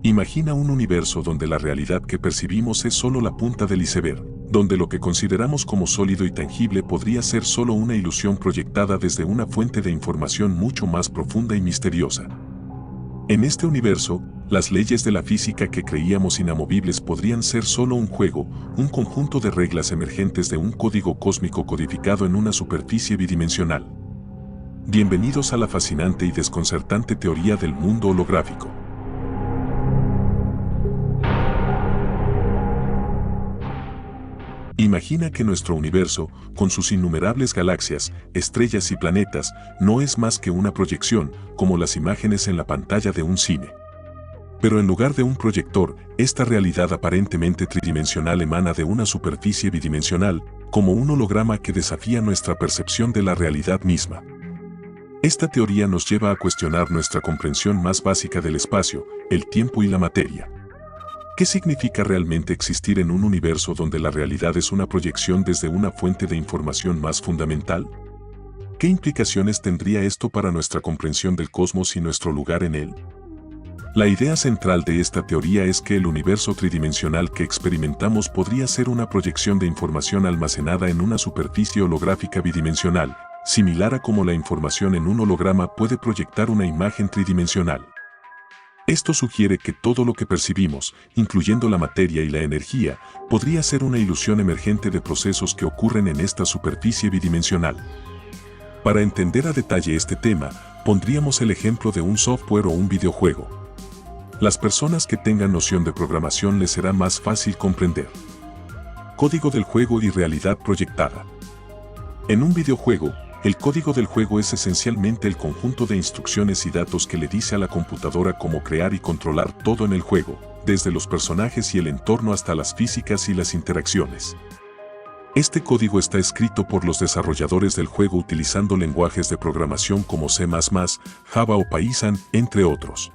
Imagina un universo donde la realidad que percibimos es solo la punta del iceberg, donde lo que consideramos como sólido y tangible podría ser solo una ilusión proyectada desde una fuente de información mucho más profunda y misteriosa. En este universo, las leyes de la física que creíamos inamovibles podrían ser solo un juego, un conjunto de reglas emergentes de un código cósmico codificado en una superficie bidimensional. Bienvenidos a la fascinante y desconcertante teoría del mundo holográfico. Imagina que nuestro universo, con sus innumerables galaxias, estrellas y planetas, no es más que una proyección, como las imágenes en la pantalla de un cine. Pero en lugar de un proyector, esta realidad aparentemente tridimensional emana de una superficie bidimensional, como un holograma que desafía nuestra percepción de la realidad misma. Esta teoría nos lleva a cuestionar nuestra comprensión más básica del espacio, el tiempo y la materia. ¿Qué significa realmente existir en un universo donde la realidad es una proyección desde una fuente de información más fundamental? ¿Qué implicaciones tendría esto para nuestra comprensión del cosmos y nuestro lugar en él? La idea central de esta teoría es que el universo tridimensional que experimentamos podría ser una proyección de información almacenada en una superficie holográfica bidimensional, similar a cómo la información en un holograma puede proyectar una imagen tridimensional. Esto sugiere que todo lo que percibimos, incluyendo la materia y la energía, podría ser una ilusión emergente de procesos que ocurren en esta superficie bidimensional. Para entender a detalle este tema, pondríamos el ejemplo de un software o un videojuego. Las personas que tengan noción de programación les será más fácil comprender. Código del juego y realidad proyectada. En un videojuego, el código del juego es esencialmente el conjunto de instrucciones y datos que le dice a la computadora cómo crear y controlar todo en el juego, desde los personajes y el entorno hasta las físicas y las interacciones. Este código está escrito por los desarrolladores del juego utilizando lenguajes de programación como C++, Java o Python, entre otros.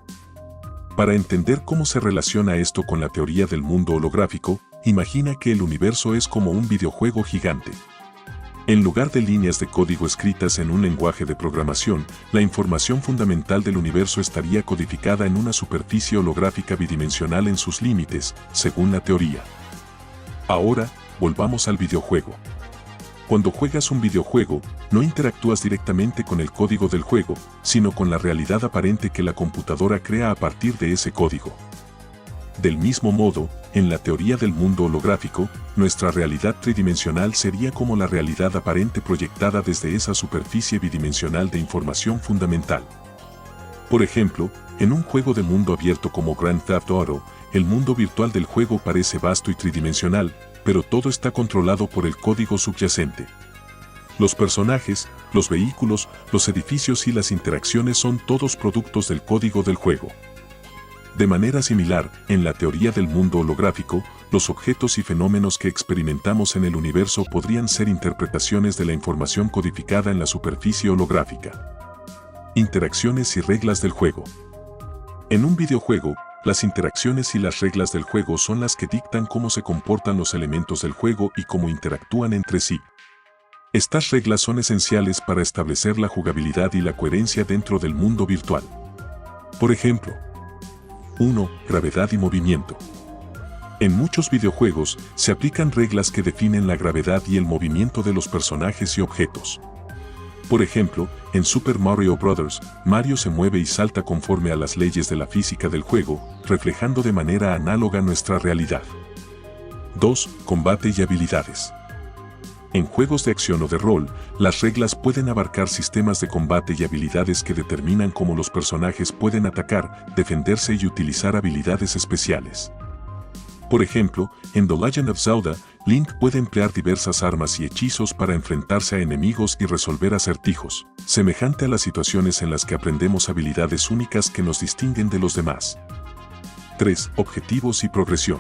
Para entender cómo se relaciona esto con la teoría del mundo holográfico, imagina que el universo es como un videojuego gigante. En lugar de líneas de código escritas en un lenguaje de programación, la información fundamental del universo estaría codificada en una superficie holográfica bidimensional en sus límites, según la teoría. Ahora, volvamos al videojuego. Cuando juegas un videojuego, no interactúas directamente con el código del juego, sino con la realidad aparente que la computadora crea a partir de ese código. Del mismo modo, en la teoría del mundo holográfico, nuestra realidad tridimensional sería como la realidad aparente proyectada desde esa superficie bidimensional de información fundamental. Por ejemplo, en un juego de mundo abierto como Grand Theft Auto, el mundo virtual del juego parece vasto y tridimensional, pero todo está controlado por el código subyacente. Los personajes, los vehículos, los edificios y las interacciones son todos productos del código del juego. De manera similar, en la teoría del mundo holográfico, los objetos y fenómenos que experimentamos en el universo podrían ser interpretaciones de la información codificada en la superficie holográfica. Interacciones y reglas del juego. En un videojuego, las interacciones y las reglas del juego son las que dictan cómo se comportan los elementos del juego y cómo interactúan entre sí. Estas reglas son esenciales para establecer la jugabilidad y la coherencia dentro del mundo virtual. Por ejemplo, 1. Gravedad y movimiento. En muchos videojuegos, se aplican reglas que definen la gravedad y el movimiento de los personajes y objetos. Por ejemplo, en Super Mario Bros., Mario se mueve y salta conforme a las leyes de la física del juego, reflejando de manera análoga nuestra realidad. 2. Combate y habilidades. En juegos de acción o de rol, las reglas pueden abarcar sistemas de combate y habilidades que determinan cómo los personajes pueden atacar, defenderse y utilizar habilidades especiales. Por ejemplo, en The Legend of Zelda, Link puede emplear diversas armas y hechizos para enfrentarse a enemigos y resolver acertijos, semejante a las situaciones en las que aprendemos habilidades únicas que nos distinguen de los demás. 3. Objetivos y progresión.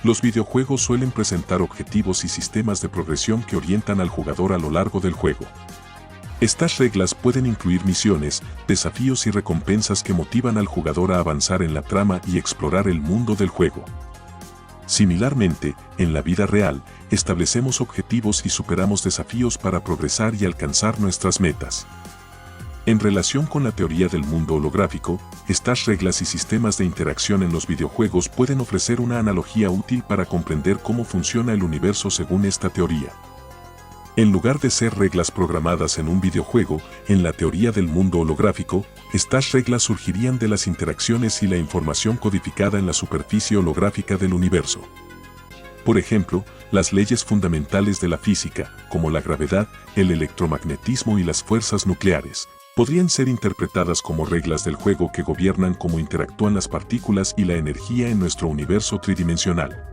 Los videojuegos suelen presentar objetivos y sistemas de progresión que orientan al jugador a lo largo del juego. Estas reglas pueden incluir misiones, desafíos y recompensas que motivan al jugador a avanzar en la trama y explorar el mundo del juego. Similarmente, en la vida real, establecemos objetivos y superamos desafíos para progresar y alcanzar nuestras metas. En relación con la teoría del mundo holográfico, estas reglas y sistemas de interacción en los videojuegos pueden ofrecer una analogía útil para comprender cómo funciona el universo según esta teoría. En lugar de ser reglas programadas en un videojuego, en la teoría del mundo holográfico, estas reglas surgirían de las interacciones y la información codificada en la superficie holográfica del universo. Por ejemplo, las leyes fundamentales de la física, como la gravedad, el electromagnetismo y las fuerzas nucleares, podrían ser interpretadas como reglas del juego que gobiernan cómo interactúan las partículas y la energía en nuestro universo tridimensional.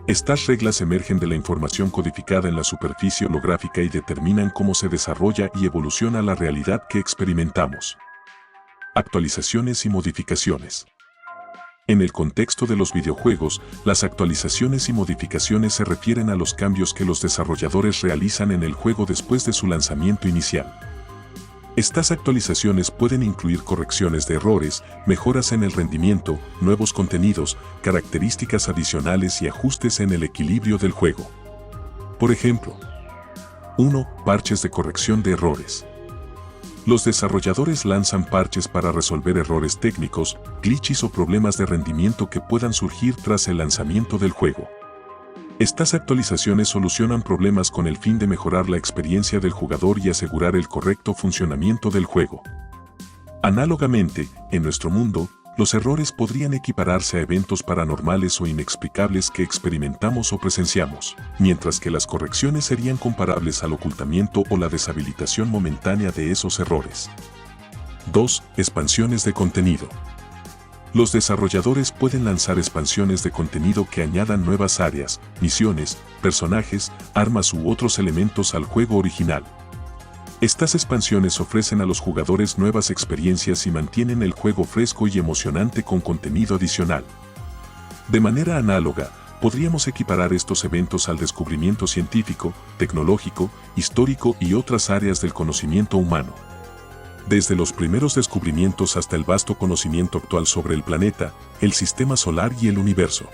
Estas reglas emergen de la información codificada en la superficie holográfica y determinan cómo se desarrolla y evoluciona la realidad que experimentamos. Actualizaciones y modificaciones. En el contexto de los videojuegos, las actualizaciones y modificaciones se refieren a los cambios que los desarrolladores realizan en el juego después de su lanzamiento inicial. Estas actualizaciones pueden incluir correcciones de errores, mejoras en el rendimiento, nuevos contenidos, características adicionales y ajustes en el equilibrio del juego. Por ejemplo, 1. Parches de corrección de errores. Los desarrolladores lanzan parches para resolver errores técnicos, glitches o problemas de rendimiento que puedan surgir tras el lanzamiento del juego. Estas actualizaciones solucionan problemas con el fin de mejorar la experiencia del jugador y asegurar el correcto funcionamiento del juego. Análogamente, en nuestro mundo, los errores podrían equipararse a eventos paranormales o inexplicables que experimentamos o presenciamos, mientras que las correcciones serían comparables al ocultamiento o la deshabilitación momentánea de esos errores. 2. Expansiones de contenido. Los desarrolladores pueden lanzar expansiones de contenido que añadan nuevas áreas, misiones, personajes, armas u otros elementos al juego original. Estas expansiones ofrecen a los jugadores nuevas experiencias y mantienen el juego fresco y emocionante con contenido adicional. De manera análoga, podríamos equiparar estos eventos al descubrimiento científico, tecnológico, histórico y otras áreas del conocimiento humano. Desde los primeros descubrimientos hasta el vasto conocimiento actual sobre el planeta, el sistema solar y el universo.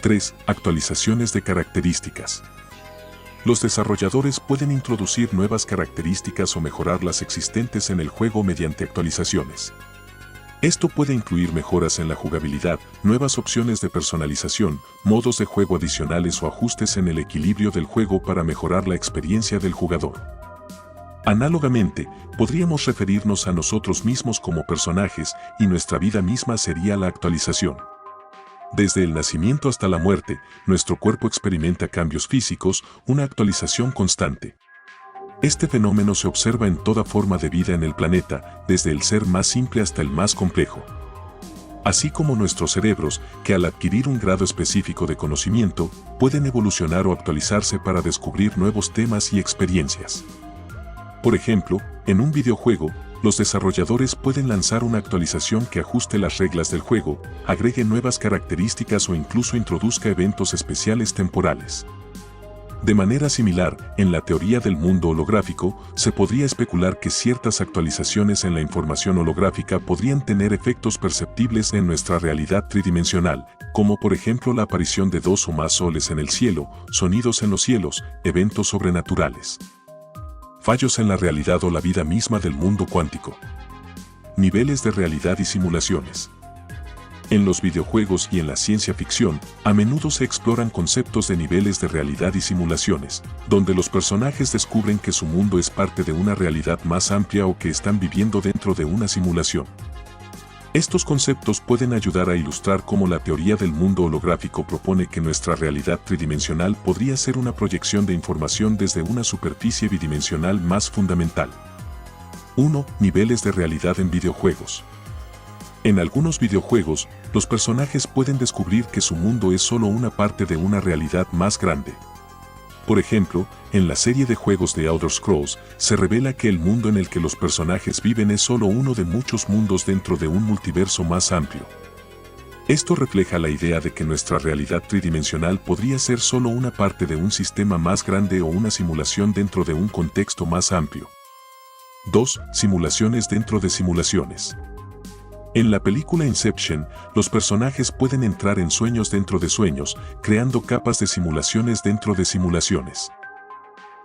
3. Actualizaciones de características. Los desarrolladores pueden introducir nuevas características o mejorar las existentes en el juego mediante actualizaciones. Esto puede incluir mejoras en la jugabilidad, nuevas opciones de personalización, modos de juego adicionales o ajustes en el equilibrio del juego para mejorar la experiencia del jugador. Análogamente, podríamos referirnos a nosotros mismos como personajes y nuestra vida misma sería la actualización. Desde el nacimiento hasta la muerte, nuestro cuerpo experimenta cambios físicos, una actualización constante. Este fenómeno se observa en toda forma de vida en el planeta, desde el ser más simple hasta el más complejo. Así como nuestros cerebros, que al adquirir un grado específico de conocimiento, pueden evolucionar o actualizarse para descubrir nuevos temas y experiencias. Por ejemplo, en un videojuego, los desarrolladores pueden lanzar una actualización que ajuste las reglas del juego, agregue nuevas características o incluso introduzca eventos especiales temporales. De manera similar, en la teoría del mundo holográfico, se podría especular que ciertas actualizaciones en la información holográfica podrían tener efectos perceptibles en nuestra realidad tridimensional, como por ejemplo la aparición de 2 o más soles en el cielo, sonidos en los cielos, eventos sobrenaturales. Fallos en la realidad o la vida misma del mundo cuántico. Niveles de realidad y simulaciones. En los videojuegos y en la ciencia ficción, a menudo se exploran conceptos de niveles de realidad y simulaciones, donde los personajes descubren que su mundo es parte de una realidad más amplia o que están viviendo dentro de una simulación. Estos conceptos pueden ayudar a ilustrar cómo la teoría del mundo holográfico propone que nuestra realidad tridimensional podría ser una proyección de información desde una superficie bidimensional más fundamental. 1. Niveles de realidad en videojuegos. En algunos videojuegos, los personajes pueden descubrir que su mundo es solo una parte de una realidad más grande. Por ejemplo, en la serie de juegos de Elder Scrolls, se revela que el mundo en el que los personajes viven es solo uno de muchos mundos dentro de un multiverso más amplio. Esto refleja la idea de que nuestra realidad tridimensional podría ser solo una parte de un sistema más grande o una simulación dentro de un contexto más amplio. 2. Simulaciones dentro de simulaciones. En la película Inception, los personajes pueden entrar en sueños dentro de sueños, creando capas de simulaciones dentro de simulaciones.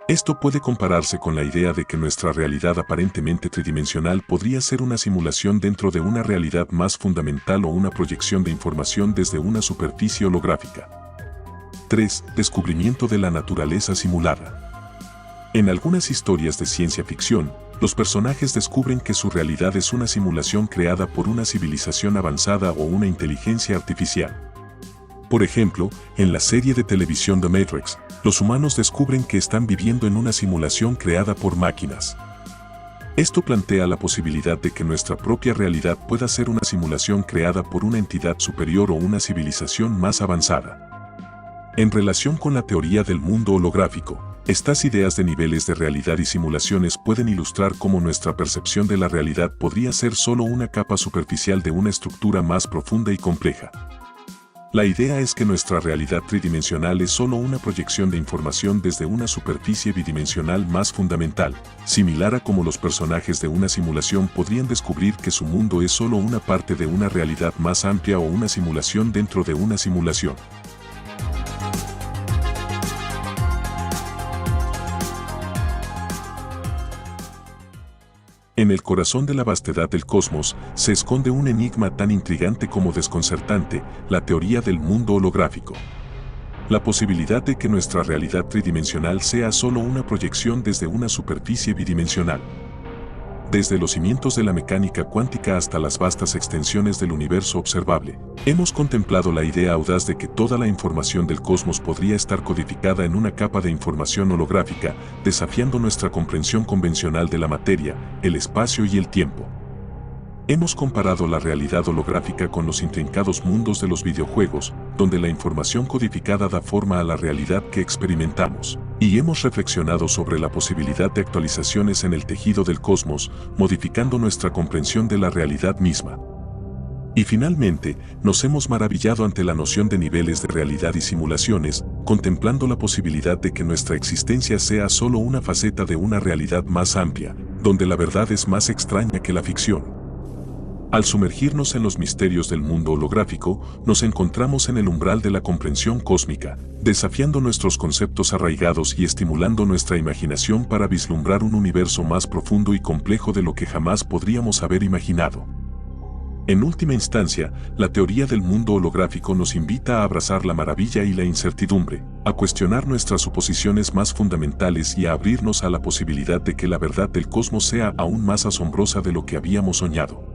Esto puede compararse con la idea de que nuestra realidad aparentemente tridimensional podría ser una simulación dentro de una realidad más fundamental o una proyección de información desde una superficie holográfica. 3. Descubrimiento de la naturaleza simulada. En algunas historias de ciencia ficción, los personajes descubren que su realidad es una simulación creada por una civilización avanzada o una inteligencia artificial. Por ejemplo, en la serie de televisión The Matrix, los humanos descubren que están viviendo en una simulación creada por máquinas. Esto plantea la posibilidad de que nuestra propia realidad pueda ser una simulación creada por una entidad superior o una civilización más avanzada. En relación con la teoría del mundo holográfico, estas ideas de niveles de realidad y simulaciones pueden ilustrar cómo nuestra percepción de la realidad podría ser solo una capa superficial de una estructura más profunda y compleja. La idea es que nuestra realidad tridimensional es solo una proyección de información desde una superficie bidimensional más fundamental, similar a cómo los personajes de una simulación podrían descubrir que su mundo es solo una parte de una realidad más amplia o una simulación dentro de una simulación. En el corazón de la vastedad del cosmos se esconde un enigma tan intrigante como desconcertante, la teoría del mundo holográfico. La posibilidad de que nuestra realidad tridimensional sea solo una proyección desde una superficie bidimensional. Desde los cimientos de la mecánica cuántica hasta las vastas extensiones del universo observable, hemos contemplado la idea audaz de que toda la información del cosmos podría estar codificada en una capa de información holográfica, desafiando nuestra comprensión convencional de la materia, el espacio y el tiempo. Hemos comparado la realidad holográfica con los intrincados mundos de los videojuegos, donde la información codificada da forma a la realidad que experimentamos, y hemos reflexionado sobre la posibilidad de actualizaciones en el tejido del cosmos, modificando nuestra comprensión de la realidad misma. Y finalmente, nos hemos maravillado ante la noción de niveles de realidad y simulaciones, contemplando la posibilidad de que nuestra existencia sea solo una faceta de una realidad más amplia, donde la verdad es más extraña que la ficción. Al sumergirnos en los misterios del mundo holográfico, nos encontramos en el umbral de la comprensión cósmica, desafiando nuestros conceptos arraigados y estimulando nuestra imaginación para vislumbrar un universo más profundo y complejo de lo que jamás podríamos haber imaginado. En última instancia, la teoría del mundo holográfico nos invita a abrazar la maravilla y la incertidumbre, a cuestionar nuestras suposiciones más fundamentales y a abrirnos a la posibilidad de que la verdad del cosmos sea aún más asombrosa de lo que habíamos soñado.